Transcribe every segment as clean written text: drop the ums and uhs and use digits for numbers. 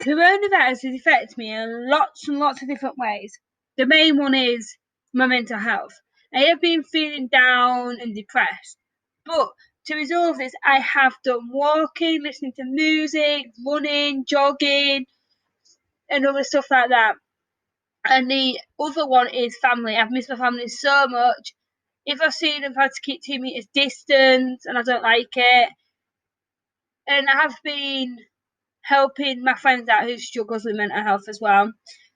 Coronavirus has affected me in lots and lots of different ways. The main one is my mental health. I have been feeling down and depressed, but to resolve this, I have done walking, listening to music, running, jogging, and other stuff like that. And the other one is family. I've missed my family so much. If I've seen them, I've had to keep 2 meters distance, and I don't like it. And I have been helping my friends out who struggles with mental health as well.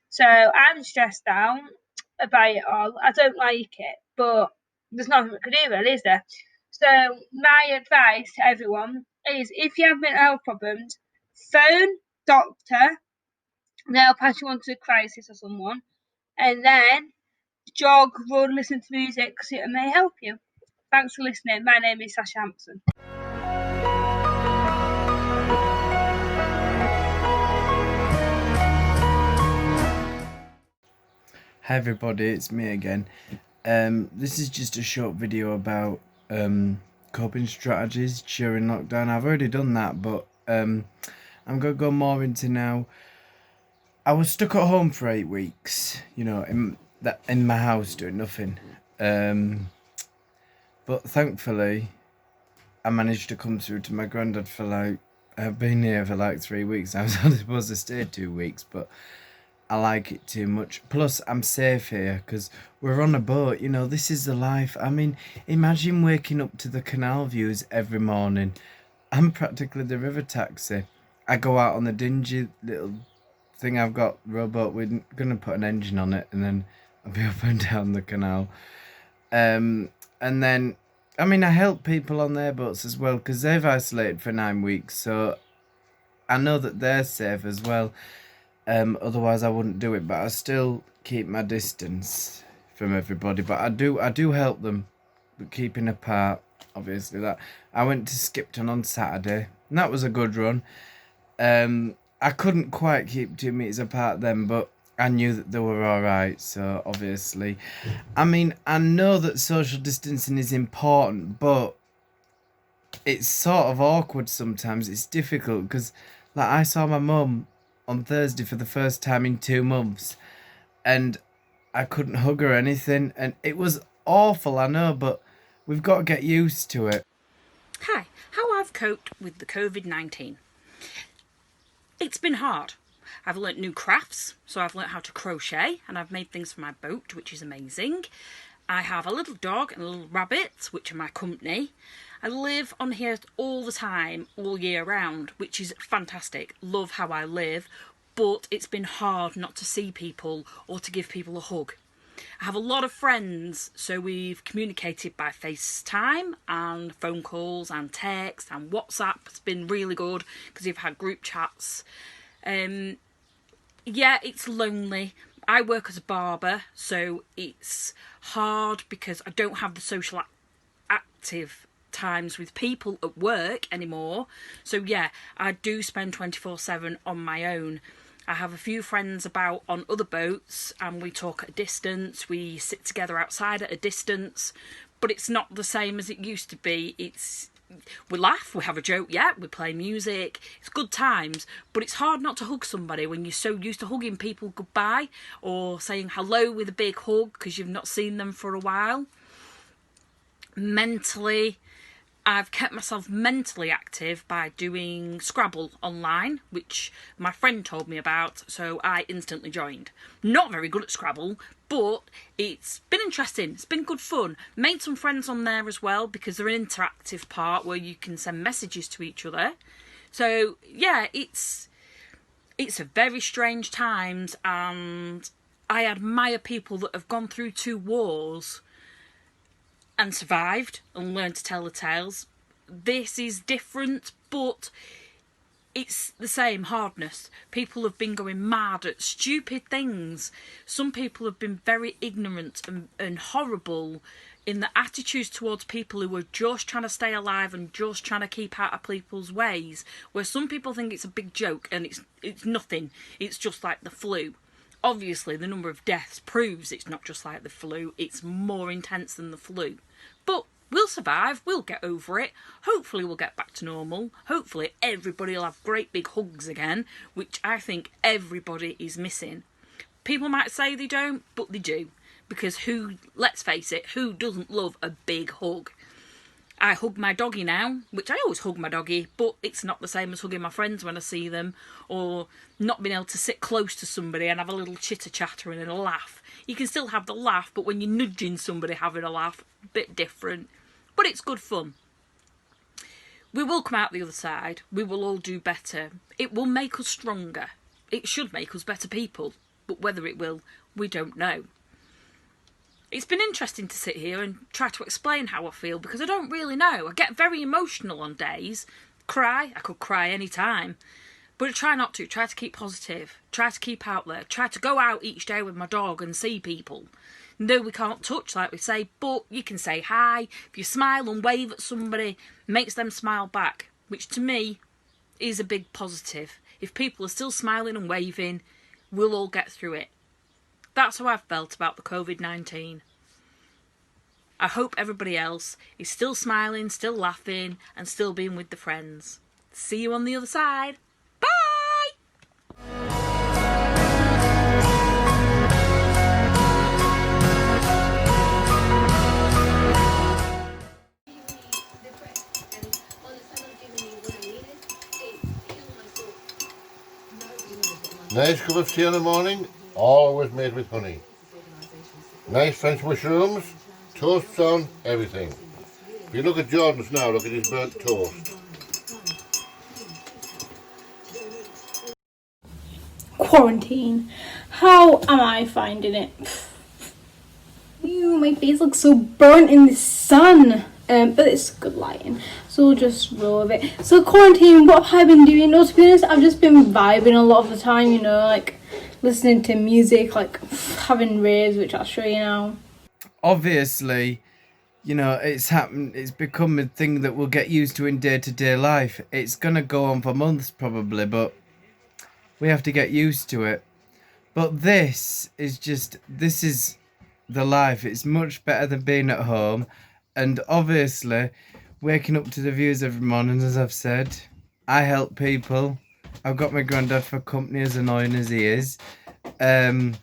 So I'm stressed out about it all. I don't like it, but there's nothing we can do really, is there? So my advice to everyone is if you have mental health problems, phone doctor, they'll pass you on to a crisis or someone, and then jog, run, listen to music because it may help you. Thanks for listening. My name is Sasha Hampson. Hi everybody, it's me again. This is just a short video about coping strategies during lockdown. I've already done that, but I'm going to go more into now. I was stuck at home for 8 weeks, in my house doing nothing. But thankfully, I managed to come through to my granddad for I've been here for 3 weeks. I was only supposed to stay 2 weeks, but I like it too much. Plus, I'm safe here because we're on a boat. This is the life. I mean, imagine waking up to the canal views every morning. I'm practically the river taxi. I go out on the dingy little thing I've got, rowboat. We're going to put an engine on it and then I'll be up and down the canal. And then, I help people on their boats as well because they've isolated for 9 weeks. So I know that they're safe as well. Otherwise I wouldn't do it, but I still keep my distance from everybody. But I do help them, but keeping apart. Obviously, that I went to Skipton on Saturday, and that was a good run. I couldn't quite keep 2 meters apart then, but I knew that they were all right. So obviously, I know that social distancing is important, but it's sort of awkward sometimes. It's difficult because, I saw my mum on Thursday for the first time in 2 months, and I couldn't hug her or anything, and it was awful, I know, but we've got to get used to it. Hi, how I've coped with the COVID-19. It's been hard. I've learnt new crafts, so I've learnt how to crochet, and I've made things for my boat, which is amazing. I have a little dog and a little rabbit, which are my company. I live on here all the time, all year round, which is fantastic. Love how I live, but it's been hard not to see people or to give people a hug. I have a lot of friends, so we've communicated by FaceTime and phone calls and text and WhatsApp. It's been really good because we've had group chats. Yeah, it's lonely. I work as a barber, so it's hard because I don't have the social active times with people at work anymore. So yeah, I do spend 24/7 on my own. I have a few friends about on other boats and we talk at a distance. We sit together outside at a distance, but it's not the same as it used to be. We laugh, we have a joke, we play music, it's good times, but it's hard not to hug somebody when you're so used to hugging people goodbye or saying hello with a big hug because you've not seen them for a while. Mentally, I've kept myself mentally active by doing Scrabble online, which my friend told me about, so I instantly joined. Not very good at Scrabble, but it's been interesting. It's been good fun. Made some friends on there as well because they're an interactive part where you can send messages to each other. So yeah, it's a very strange times, and I admire people that have gone through 2 wars and survived and learned to tell the tales. This is different, but it's the same hardness. People have been going mad at stupid things. Some people have been very ignorant and horrible in the attitudes towards people who are just trying to stay alive and just trying to keep out of people's ways, where some people think it's a big joke and it's nothing. It's just like the flu. Obviously, the number of deaths proves it's not just like the flu. It's more intense than the flu. But we'll survive, we'll get over it. Hopefully we'll get back to normal. Hopefully everybody will have great big hugs again, which I think everybody is missing. People might say they don't, but they do. Because let's face it, who doesn't love a big hug? I hug my doggy now, which I always hug my doggy, but it's not the same as hugging my friends when I see them, or not being able to sit close to somebody and have a little chitter-chatter and a laugh. You can still have the laugh, but when you're nudging somebody having a laugh, a bit different. But it's good fun. We will come out the other side. We will all do better. It will make us stronger. It should make us better people. But whether it will, we don't know. It's been interesting to sit here and try to explain how I feel, because I don't really know. I get very emotional on days. Cry. I could cry any time. But I try not to. Try to keep positive. Try to keep out there. Try to go out each day with my dog and see people. No, we can't touch, like we say, but you can say hi. If you smile and wave at somebody, makes them smile back, which to me is a big positive. If people are still smiling and waving, we'll all get through it. That's how I've felt about the COVID-19. I hope everybody else is still smiling, still laughing, and still being with the friends. See you on the other side. Bye! Nice cup of tea in the morning, always made with honey. Nice French mushrooms, toasts on, everything. If you look at Jordan's now, look at his burnt toast. Quarantine. How am I finding it? Ew, my face looks so burnt in the sun. But it's good lighting, so we'll just roll with it. So quarantine, what have I been doing? No, to be honest, I've just been vibing a lot of the time, you know, like listening to music, like having raves, which I'll show you now. Obviously, you know, it's become a thing that we'll get used to in day-to-day life. It's gonna go on for months probably, but we have to get used to it. But this is the life. It's much better than being at home. And obviously, waking up to the views every morning, as I've said, I help people. I've got my granddad for company, as annoying as he is. But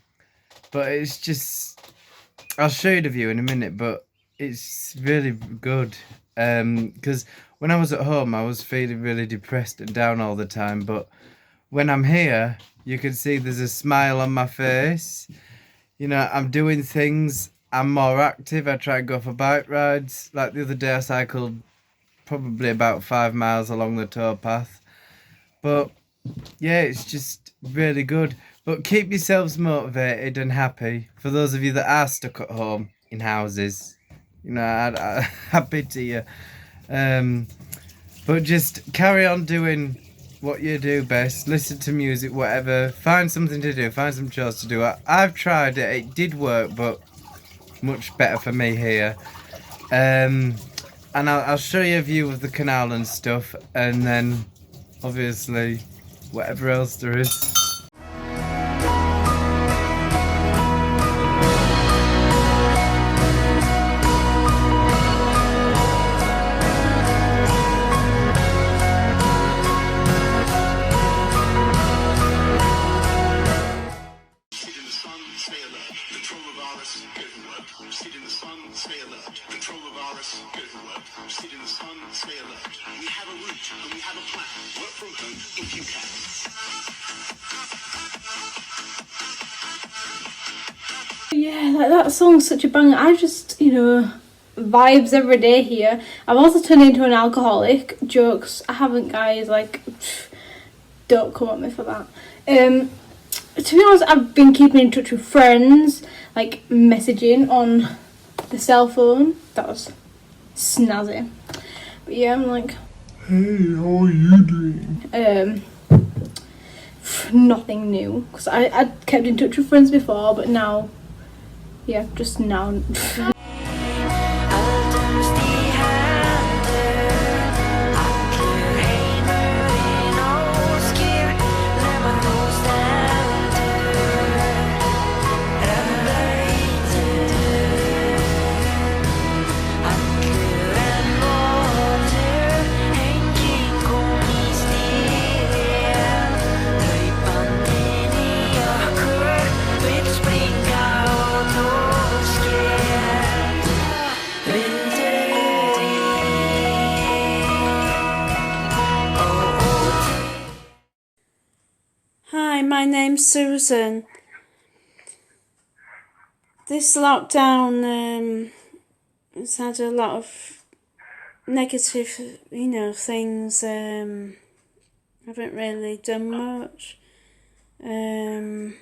it's just, I'll show you the view in a minute, but it's really good. Because when I was at home, I was feeling really depressed and down all the time. But when I'm here, you can see there's a smile on my face. You know, I'm doing things. I'm more active. I try and go for bike rides. Like the other day, I cycled probably about 5 miles along the towpath. But yeah, it's just really good. But keep yourselves motivated and happy. For those of you that are stuck at home in houses, you know, I pity you. But just carry on doing what you do best. Listen to music, whatever. Find something to do. Find some chores to do. I've tried it. It did work, but much better for me here. And I'll show you a view of the canal and stuff, and then obviously whatever else there is. Yeah, that song's such a banger. I just, you know, vibes every day here. I've also turned into an alcoholic. Jokes. I haven't, guys. Like, don't come at me for that. To be honest, I've been keeping in touch with friends, like messaging on the cell phone. That was snazzy. But yeah, I'm like, Hey, how are you doing? Nothing new, because I kept in touch with friends before, but now, yeah, just now. Hi, my name's Susan. This lockdown has had a lot of negative, things. Haven't really done much. I'm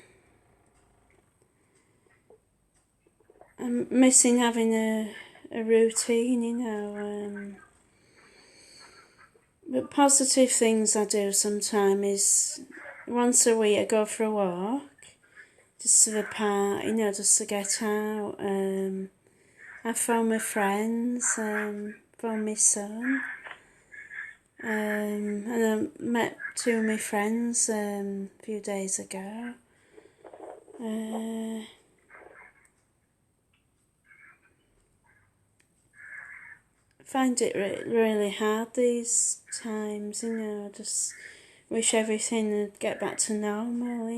missing having a routine, but positive things I do sometimes is once a week I go for a walk, just to the park, just to get out. I phone my friends, phone my son, and I met two of my friends a few days ago. I find it really hard these times, I just wish everything would get back to normal.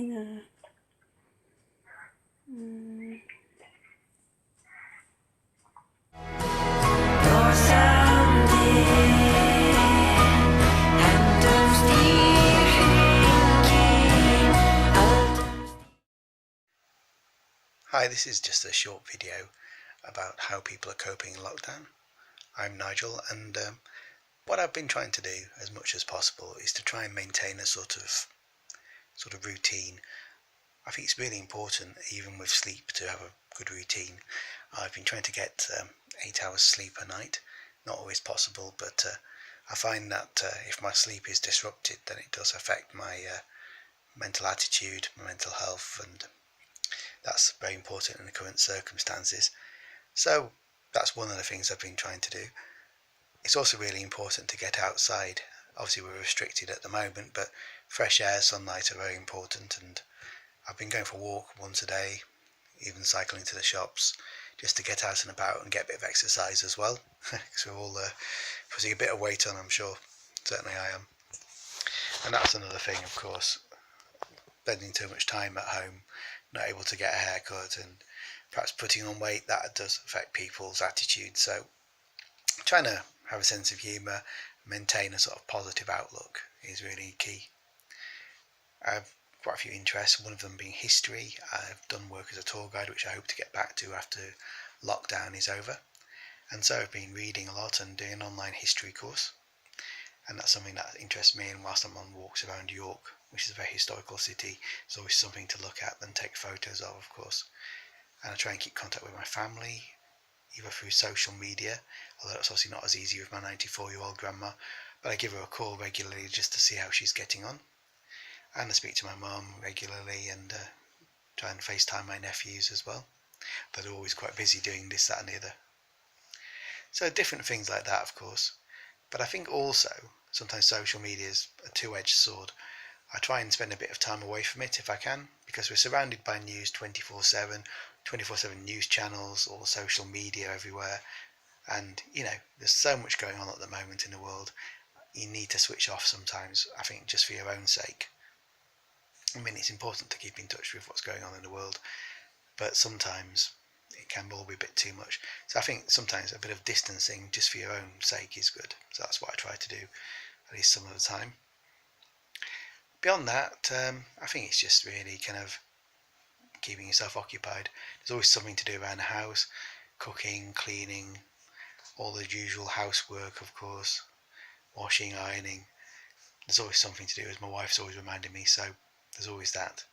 Hi, this is just a short video about how people are coping in lockdown. I'm Nigel, and what I've been trying to do as much as possible is to try and maintain a sort of routine. I think it's really important, even with sleep, to have a good routine. I've been trying to get 8 hours sleep a night. Not always possible, but I find that if my sleep is disrupted, then it does affect my mental attitude, my mental health, and that's very important in the current circumstances. So that's one of the things I've been trying to do. It's also really important to get outside. Obviously we're restricted at the moment, but fresh air, sunlight are very important, and I've been going for a walk once a day, even cycling to the shops, just to get out and about and get a bit of exercise as well, because we're all putting a bit of weight on, I'm sure. Certainly I am. And that's another thing, of course, spending too much time at home, not able to get a haircut, and perhaps putting on weight, that does affect people's attitude. So trying to have a sense of humour, maintain a sort of positive outlook is really key. I have quite a few interests, one of them being history. I've done work as a tour guide, which I hope to get back to after lockdown is over. And so I've been reading a lot and doing an online history course. And that's something that interests me, and whilst I'm on walks around York, which is a very historical city, it's always something to look at and take photos of course. And I try and keep contact with my family, either through social media, although it's obviously not as easy with my 94-year-old grandma, but I give her a call regularly just to see how she's getting on. And I speak to my mum regularly, and try and FaceTime my nephews as well. They're always quite busy doing this, that and the other. So different things like that, of course. But I think also sometimes social media is a two-edged sword. I try and spend a bit of time away from it if I can, because we're surrounded by news 24/7, 24/7 news channels or social media everywhere. And, there's so much going on at the moment in the world. You need to switch off sometimes, I think, just for your own sake. I mean, it's important to keep in touch with what's going on in the world, but sometimes it can all be a bit too much. So I think sometimes a bit of distancing just for your own sake is good. So that's what I try to do, at least some of the time. Beyond that, I think it's just really kind of keeping yourself occupied. There's always something to do around the house, cooking, cleaning, all the usual housework, of course, washing, ironing. There's always something to do, as my wife's always reminding me, so there's always that.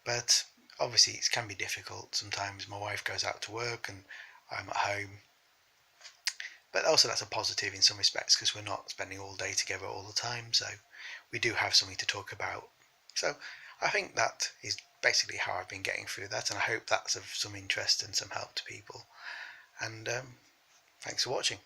But obviously it can be difficult. Sometimes my wife goes out to work and I'm at home, But also that's a positive in some respects because we're not spending all day together all the time, so we do have something to talk about. So I think that is basically how I've been getting through that, and I hope that's of some interest and some help to people. And thanks for watching.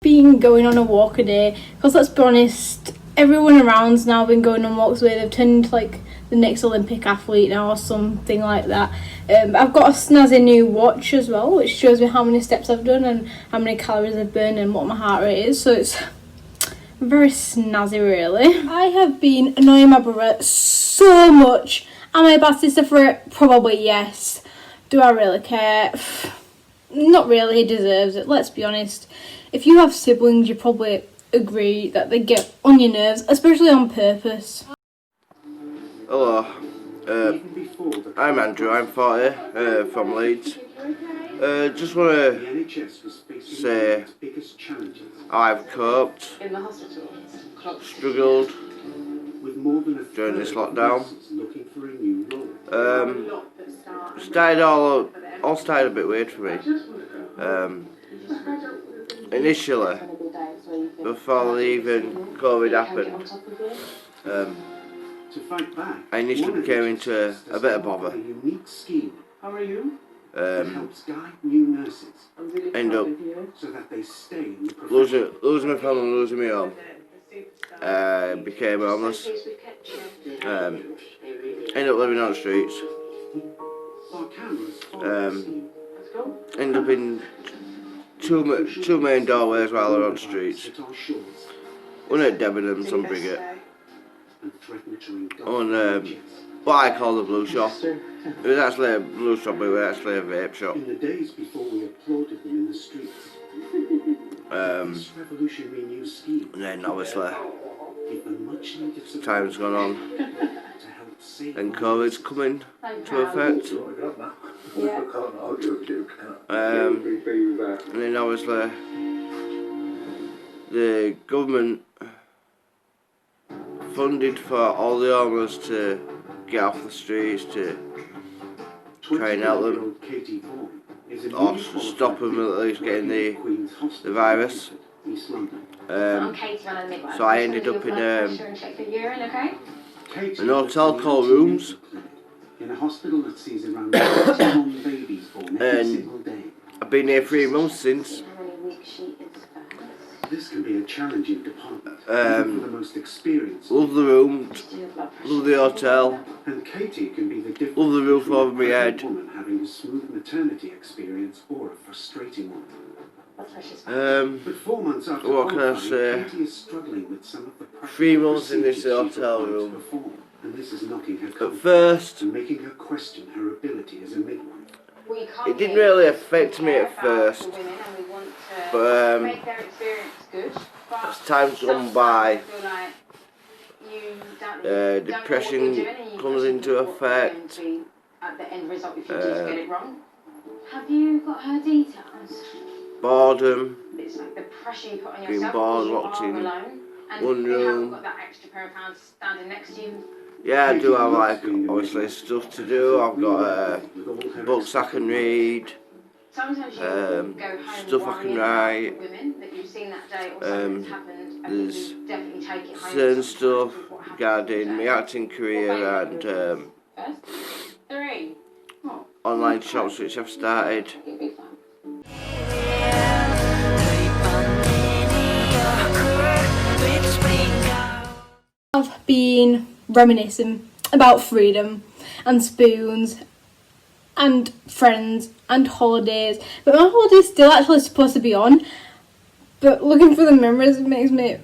Been going on a walk a day, because let's be honest, everyone around's now been going on walks where they've turned into like the next Olympic athlete now or something like that. I've got a snazzy new watch as well, which shows me how many steps I've done and how many calories I've burned and what my heart rate is, so it's very snazzy really. I have been annoying my brother so much. Am I a bad sister for it? Probably yes. Do I really care? Not really, he deserves it, let's be honest. If you have siblings, you probably agree that they get on your nerves, especially on purpose. Hello, I'm Andrew, I'm 40, from Leeds. Just want to say how I've coped, struggled during this lockdown. All started a bit weird for me. Initially, before even COVID happened, I initially became into a bit of bother. End up losing my family, losing my home. Became homeless. Ended up living on the streets. Ended up in two main doorways while I was on the streets. One at Debenhams on Briggate. On what I call the blue shop. It was actually a blue shop, but it was actually a vape shop. And then obviously time's gone on and COVID's coming to effect. And then obviously the government funded for all the homeless to get off the streets, to try and help them, or stop them at least getting the virus. So I ended up in an hotel called Rooms, and I've been here 3 months since. This can be a challenging department, even for the most experienced. Love the room, love the hotel, and Katie can be the difference. Love the roof over my head. Woman having a smooth maternity experience or a frustrating one. But 4 months after what can I say? Katie is struggling with some of the 3 months in this hotel room. And this is knocking her At first, and making her question her ability as a midwife. it didn't really affect me at first, but as time's gone by, depression comes into effect. Have you got her details? Boredom, It's like the pressure you put on being yourself bored, because you locked are in alone, and one you haven't room. got that extra pair of hands standing next to you. Yeah, I do have like obviously stuff to do. I've got books I can read, Sometimes you go home stuff I can write. women that you've seen that day or something that's happened, and There's you definitely take it home. certain stuff regarding my acting career and First, 3. online shops which I've started. It'll be fun. I've been reminiscing about freedom and spoons and friends and holidays, but my holiday's still actually supposed to be on, but looking through the memories makes me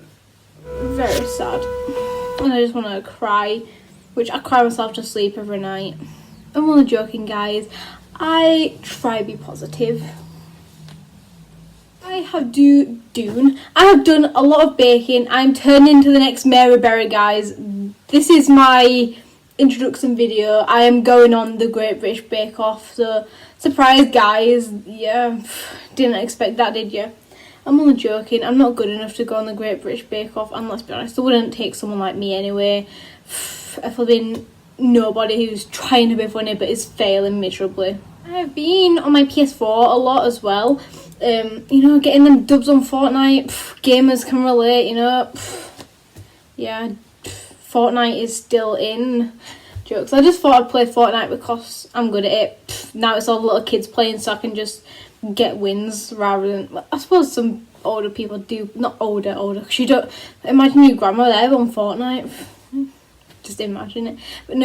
very sad and I just want to cry, which I cry myself to sleep every night. I'm only joking, guys. I try to be positive. I have done a lot of baking. I'm turning into the next Mary Berry, guys. This is my introduction video. I am going on the Great British Bake Off, so surprise, guys. Yeah, didn't expect that, did you? I'm only joking. I'm not good enough to go on the Great British Bake Off, and let's be honest, they wouldn't take someone like me anyway. If I've been nobody who's trying to be funny but is failing miserably. I've been on my PS4 a lot as well. You know, getting them dubs on Fortnite. Gamers can relate, you know. Yeah, Fortnite is still in. Jokes. I just thought I'd play Fortnite because I'm good at it. Now it's all the little kids playing, so I can just get wins rather than... I suppose some older people do... Not older, because you don't... Imagine your grandma there on Fortnite. Just imagine it. But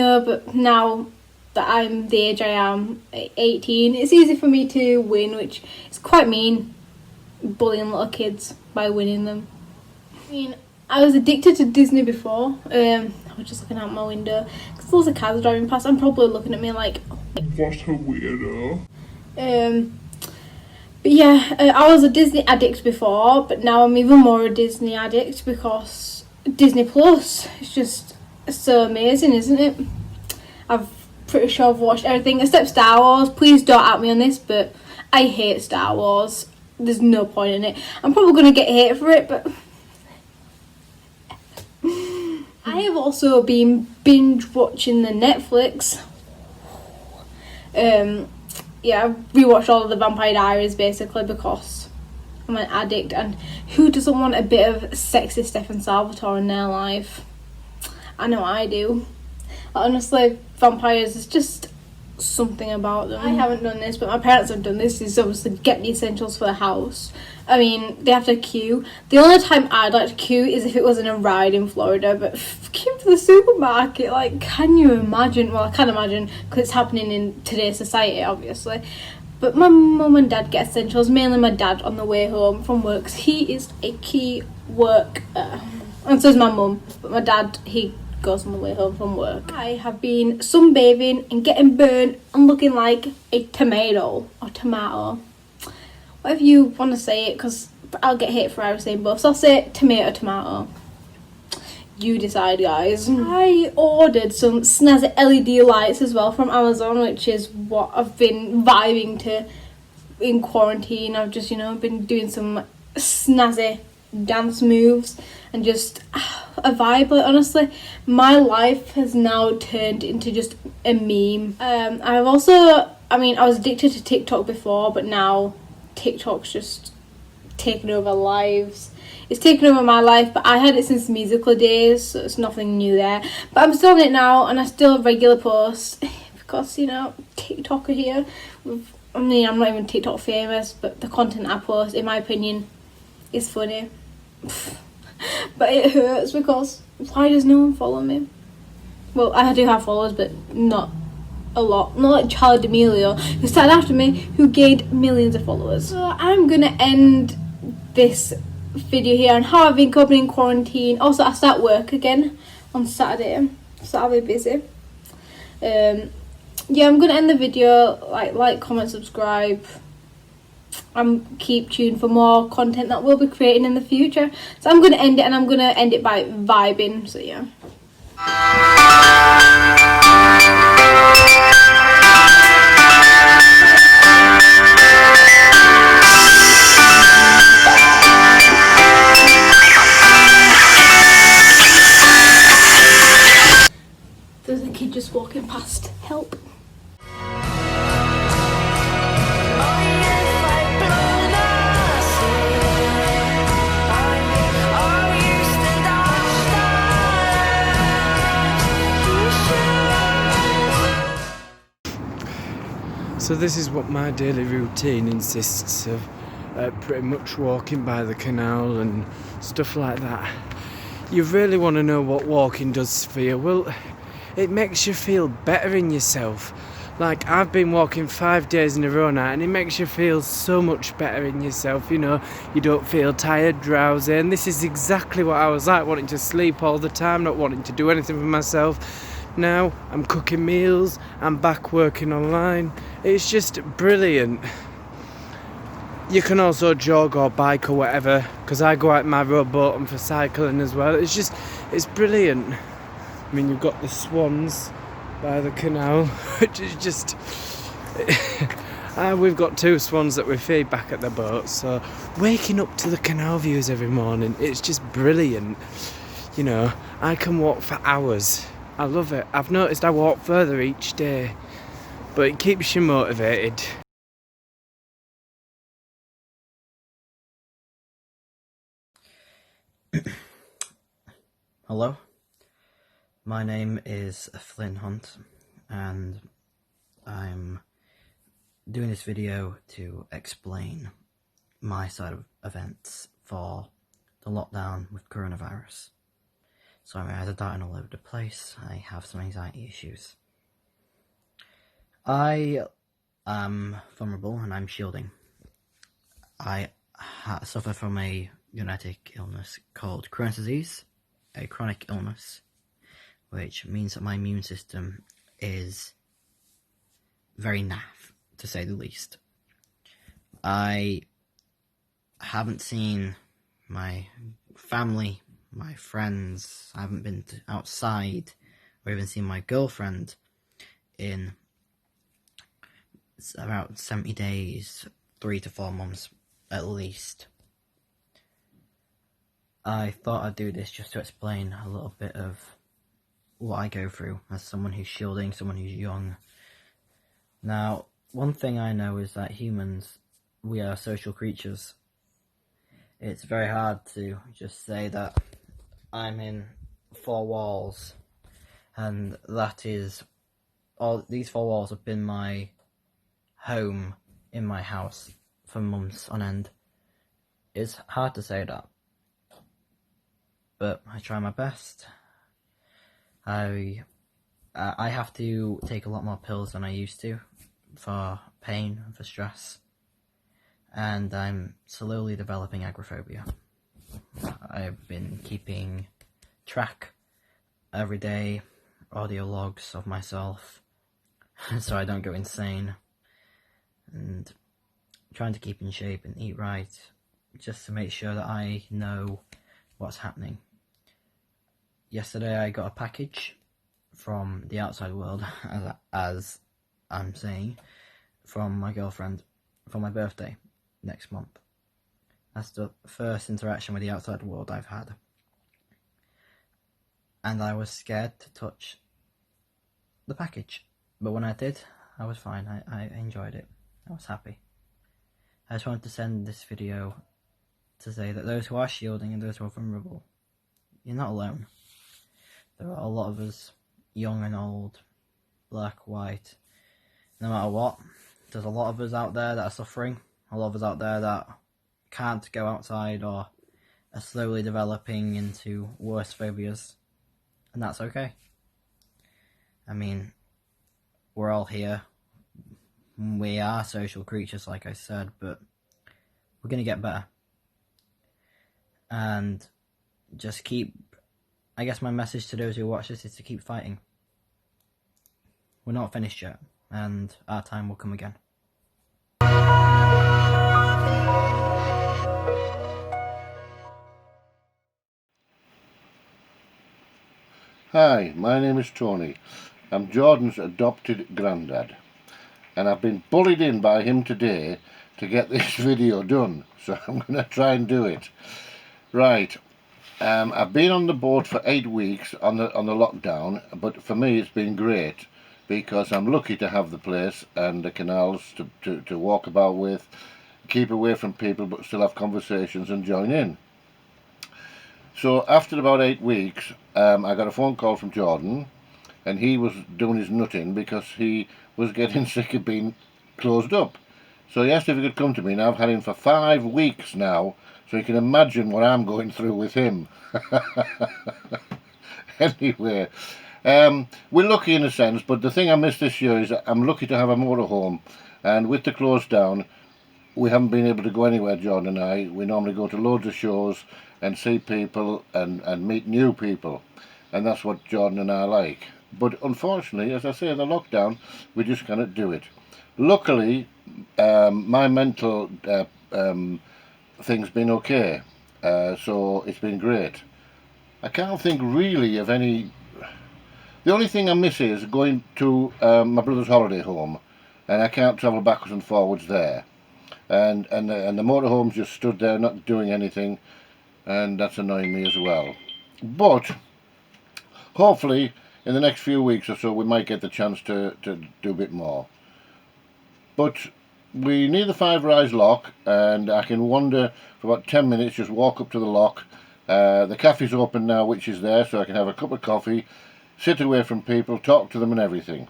now that I'm the age I am, 18, it's easy for me to win, which is quite mean, bullying little kids by winning them. I mean, I was addicted to Disney before. I was just looking out my window because lots of cars driving past. I'm probably looking at me like, what a weirdo. But yeah, I was a Disney addict before, but now I'm even more a Disney addict because Disney Plus is just so amazing, isn't it? I'm pretty sure I've watched everything except Star Wars. Please don't at me on this, but I hate Star Wars. There's no point in it. I'm probably going to get hate for it, but... I have also been binge watching the Netflix. Yeah, I've rewatched all of the Vampire Diaries basically because I'm an addict, and who doesn't want a bit of sexy Stefan Salvatore in their life? I know I do. Honestly, vampires is just something about them. I haven't done this, but my parents have done this. Is obviously get the essentials for the house. I mean, they have to queue. The only time I'd like to queue is if it was in a ride in Florida, but queue for the supermarket, like, can you imagine? Well, I can't imagine because it's happening in today's society, obviously. But my mum and dad get essentials, mainly my dad on the way home from work, 'cause he is a key worker. And so is my mum, but my dad, he goes on the way home from work. I have been sunbathing and getting burnt and looking like a tomato or tomato. Whatever you want to say it, because I'll get hate for saying both. So I'll say tomato. You decide, guys. I ordered some snazzy LED lights as well from Amazon, which is what I've been vibing to in quarantine. I've just, you know, been doing some snazzy dance moves and just a vibe. But honestly, my life has now turned into just a meme. I've also, I was addicted to TikTok before, but now TikTok's just taken over lives. It's taken over my life, but I had it since musical days, so it's nothing new there. But I'm still on it now, and I still regular post because, you know, TikToker here. I'm not even TikTok famous, but the content I post, in my opinion, is funny. But it hurts because why does no one follow me? Well, I do have followers, but not a lot. Not like Charlie D'Amelio, who started after me, who gained millions of followers. So I'm gonna end this video here on how I've been coping in quarantine. Also, I start work again on Saturday, so I'll be busy. Yeah, I'm gonna end the video. Like, comment, subscribe. Keep tuned for more content that we'll be creating in the future. So I'm gonna end it, and I'm gonna end it by vibing. So yeah. There's a kid just walking past. Help. So this is what my daily routine consists of, pretty much walking by the canal and stuff like that. You really want to know what walking does for you? Well, it makes you feel better in yourself. Like, I've been walking 5 days in a row now, and it makes you feel so much better in yourself, you know. You don't feel tired, drowsy, and this is exactly what I was like, wanting to sleep all the time, not wanting to do anything for myself. Now I'm cooking meals, I'm back working online. It's just brilliant. You can also jog or bike or whatever, because I go out in my rowboat and for cycling as well. It's brilliant. I mean, you've got the swans by the canal, which is just... we've got 2 swans that we feed back at the boat, so waking up to the canal views every morning, it's just brilliant. You know, I can walk for hours I love it. I've noticed I walk further each day, but it keeps you motivated. Hello, my name is Flynn Hunt, and I'm doing this video to explain my side of events for the lockdown with coronavirus. So my eyes are darting all over the place. I have some anxiety issues. I am vulnerable and I'm shielding. I suffer from a genetic illness called Crohn's disease, a chronic illness, which means that my immune system is very naff, to say the least. I haven't seen my family, my friends, I haven't been outside or even seen my girlfriend in about 70 days, 3 to 4 months at least. I thought I'd do this just to explain a little bit of what I go through as someone who's shielding, someone who's young. Now, one thing I know is that humans, we are social creatures. It's very hard to just say that I'm in 4 walls, and that is all. These 4 walls have been my home in my house for months on end. It's hard to say that, but I try my best. I have to take a lot more pills than I used to for pain and for stress, and I'm slowly developing agoraphobia. I've been keeping track every day, audio logs of myself, so I don't go insane, and trying to keep in shape and eat right, just to make sure that I know what's happening. Yesterday I got a package from the outside world, as I'm saying, from my girlfriend for my birthday next month. That's the first interaction with the outside world I've had. And I was scared to touch the package. But when I did, I was fine. I enjoyed it. I was happy. I just wanted to send this video to say that those who are shielding and those who are vulnerable, you're not alone. There are a lot of us, young and old, black, white, no matter what. There's a lot of us out there that are suffering. A lot of us out there that can't go outside or are slowly developing into worse phobias. And that's okay. I mean, we're all here. We are social creatures, like I said, but we're going to get better. And just keep... I guess my message to those who watch this is to keep fighting. We're not finished yet, and our time will come again. Hi, my name is Tony. I'm Jordan's adopted granddad, and I've been bullied in by him today to get this video done, so I'm going to try and do it. Right, I've been on the boat for 8 weeks on the lockdown, but for me it's been great because I'm lucky to have the place and the canals to walk about with, keep away from people but still have conversations and join in. So after about 8 weeks, I got a phone call from Jordan, and he was doing his nutting because he was getting sick of being closed up. So he asked if he could come to me, and I've had him for 5 weeks now, so you can imagine what I'm going through with him. Anyway, we're lucky in a sense, but the thing I miss this year is I'm lucky to have a motorhome, and with the close down, we haven't been able to go anywhere, Jordan and I. We normally go to loads of shows and see people and meet new people, and that's what Jordan and I like. But unfortunately, as I say, the lockdown, we just cannot do it. Luckily, my mental thing's been okay, so it's been great. I can't think really of any... The only thing I miss is going to my brother's holiday home, and I can't travel backwards and forwards there. And the motorhome's just stood there not doing anything, and that's annoying me as well. But hopefully in the next few weeks or so we might get the chance to do a bit more. But we need the Five Rise lock, and I can wander for about 10 minutes, just walk up to the lock. The cafe's open now, which is there, so I can have a cup of coffee, sit away from people, talk to them and everything.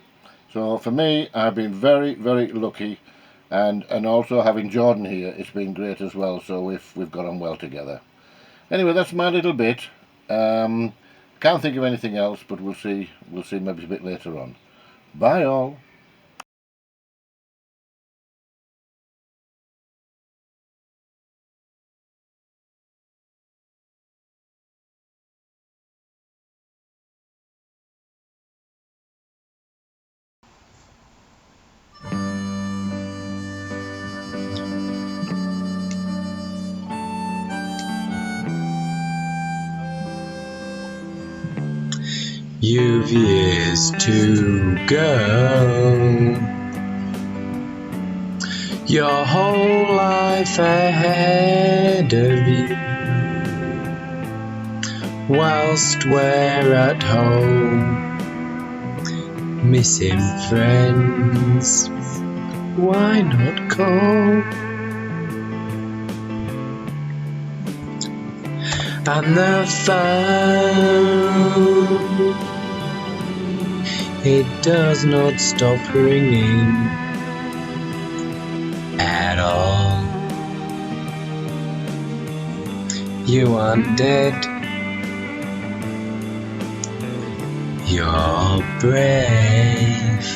So for me, I've been very, very lucky, and also having Jordan here, it's been great as well, so we've got on well together. Anyway, that's my little bit. Can't think of anything else, but we'll see maybe a bit later on. Bye all. You've years to go, your whole life ahead of you, whilst we're at home, missing friends. Why not call? And the phone, it does not stop ringing at all. You aren't dead, you're brave,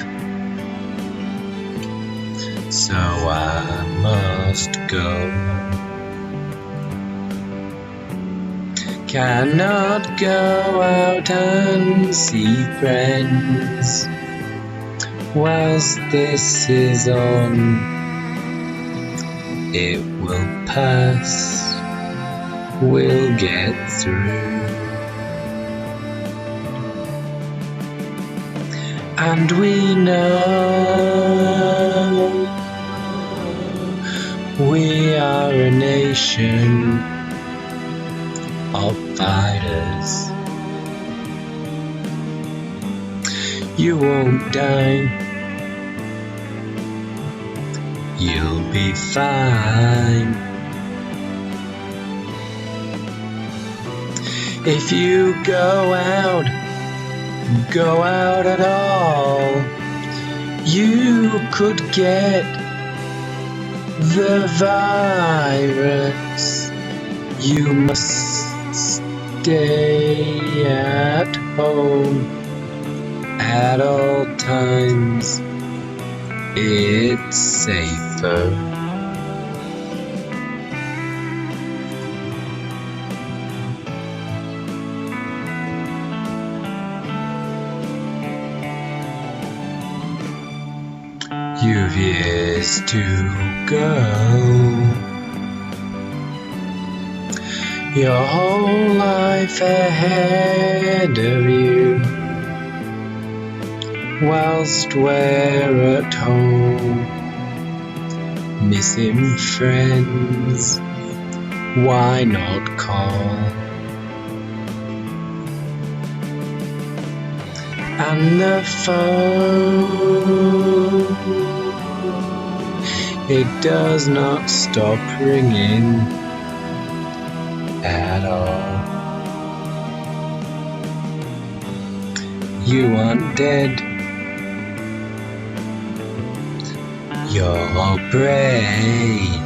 so I must go. Cannot go out and see friends whilst this is on. It will pass, we'll get through. And we know we are a nation of fighters. You won't die, you'll be fine. If you go out at all, you could get the virus. You must stay at home at all times. It's safer. You've years to go, your whole life ahead of you, whilst we're at home, missing friends. Why not call? And the phone, it does not stop ringing at all. You aren't dead, you're brave,